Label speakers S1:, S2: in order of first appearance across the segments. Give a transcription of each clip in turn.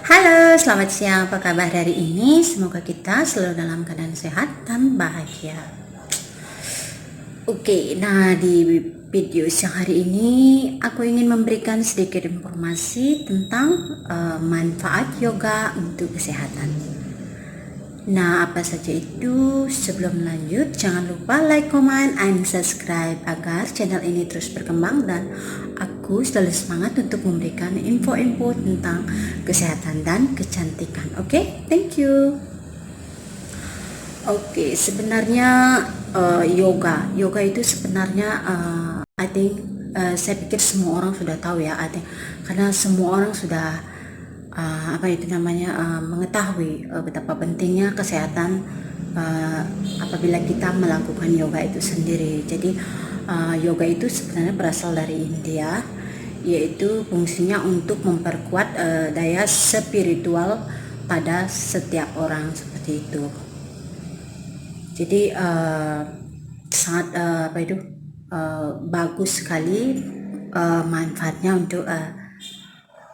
S1: Halo, selamat siang. Apa kabar hari ini? Semoga kita selalu dalam keadaan sehat dan bahagia. Oke, nah di video siang hari ini aku ingin memberikan sedikit informasi tentang manfaat yoga untuk kesehatan. Nah, apa saja itu? Sebelum lanjut, jangan lupa like, comment, and subscribe agar channel ini terus berkembang dan aku selalu semangat untuk memberikan info-info tentang kesehatan dan kecantikan. Oke, thank you. Oke, sebenarnya yoga itu sebenarnya I think saya pikir semua orang sudah tahu ya, I think, karena semua orang sudah mengetahui betapa pentingnya kesehatan apabila kita melakukan yoga itu sendiri. Jadi yoga itu sebenarnya berasal dari India, yaitu fungsinya untuk memperkuat daya spiritual pada setiap orang seperti itu. Jadi sangat bagus sekali manfaatnya untuk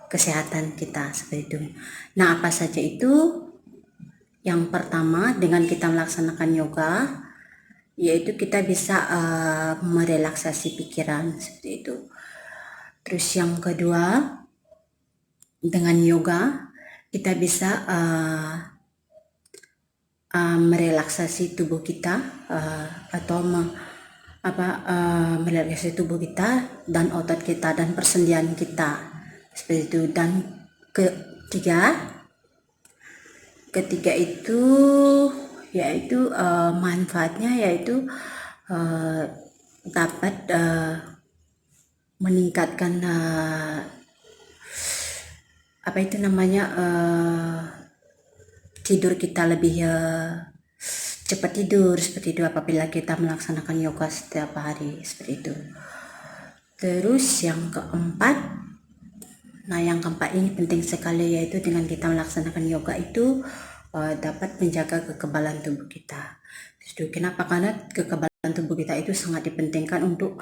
S1: kesehatan kita seperti itu. Nah, apa saja itu? Yang pertama, dengan kita melaksanakan yoga, yaitu kita bisa merelaksasi pikiran seperti itu. Terus yang kedua, dengan yoga kita bisa merelaksasi tubuh kita merelaksasi tubuh kita dan otot kita dan persendian kita seperti itu. Dan ketiga itu yaitu manfaatnya yaitu dapat meningkatkan tidur kita lebih cepat tidur seperti itu apabila kita melaksanakan yoga setiap hari seperti itu. Terus yang keempat ini penting sekali, yaitu dengan kita melaksanakan yoga itu dapat menjaga kekebalan tubuh kita. Terus kenapa? Karena kekebalan tubuh kita itu sangat dipentingkan untuk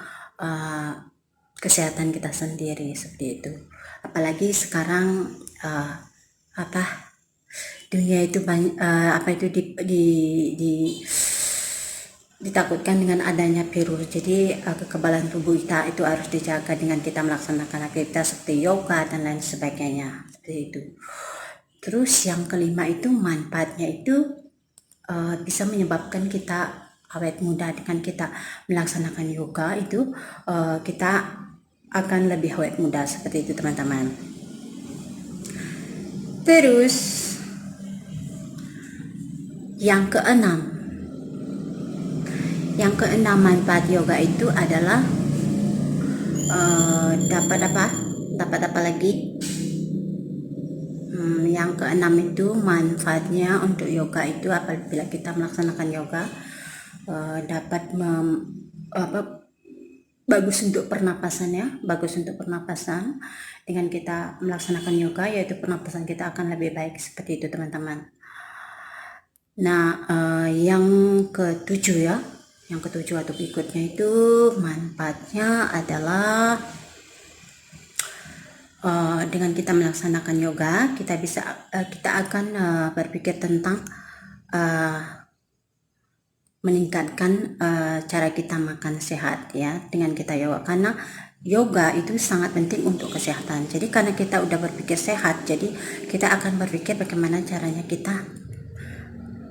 S1: kesehatan kita sendiri seperti itu. Apalagi sekarang dunia itu ditakutkan dengan adanya virus. Jadi kekebalan tubuh kita itu harus dijaga dengan kita melaksanakan aktivitas seperti yoga dan lain sebagainya seperti itu. Terus yang kelima itu manfaatnya itu bisa menyebabkan kita awet muda. Dengan kita melaksanakan yoga itu kita akan lebih awet muda seperti itu, teman-teman. Terus yang keenam manfaat yoga itu adalah dapat apa lagi? Yang keenam itu manfaatnya untuk yoga itu apabila kita melaksanakan yoga dapat bagus untuk pernapasan. Dengan kita melaksanakan yoga, yaitu pernapasan kita akan lebih baik seperti itu, teman-teman. Nah, yang ketujuh atau berikutnya itu manfaatnya adalah dengan kita melaksanakan yoga kita akan berpikir tentang meningkatkan cara kita makan sehat ya dengan kita yoga, karena yoga itu sangat penting untuk kesehatan. Jadi karena kita udah berpikir sehat, jadi kita akan berpikir bagaimana caranya kita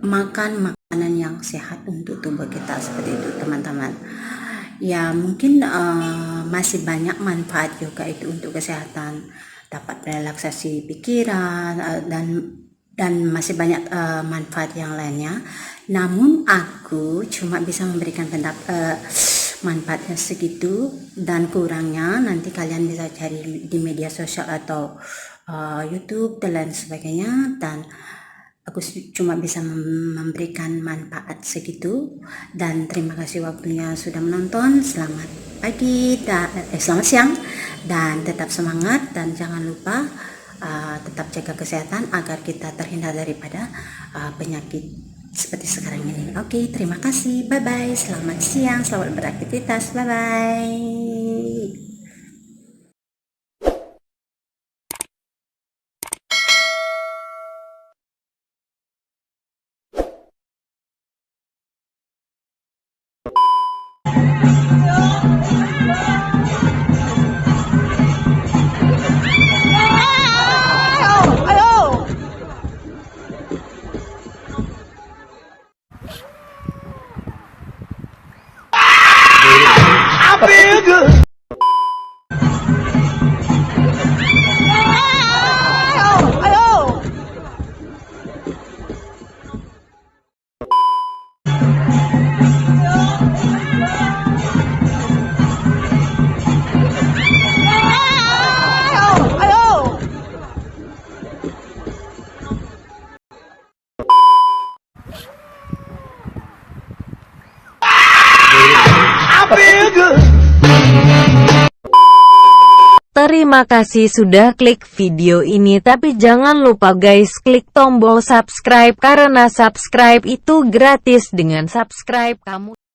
S1: makan makanan yang sehat untuk tubuh kita seperti itu, teman-teman. Ya, mungkin masih banyak manfaat yoga itu untuk kesehatan, dapat relaksasi pikiran dan masih banyak manfaat yang lainnya. Namun aku cuma bisa memberikan manfaatnya segitu, dan kurangnya nanti kalian bisa cari di media sosial atau YouTube dan lain sebagainya, dan aku cuma bisa memberikan manfaat segitu. Dan terima kasih waktunya sudah menonton. Selamat siang dan tetap semangat, dan jangan lupa tetap jaga kesehatan agar kita terhindar daripada penyakit seperti sekarang ini. Oke, terima kasih. Bye bye. Selamat siang, selamat beraktivitas. Bye bye.
S2: Terima kasih sudah klik video ini, tapi jangan lupa guys klik tombol subscribe karena subscribe itu gratis. Dengan subscribe kamu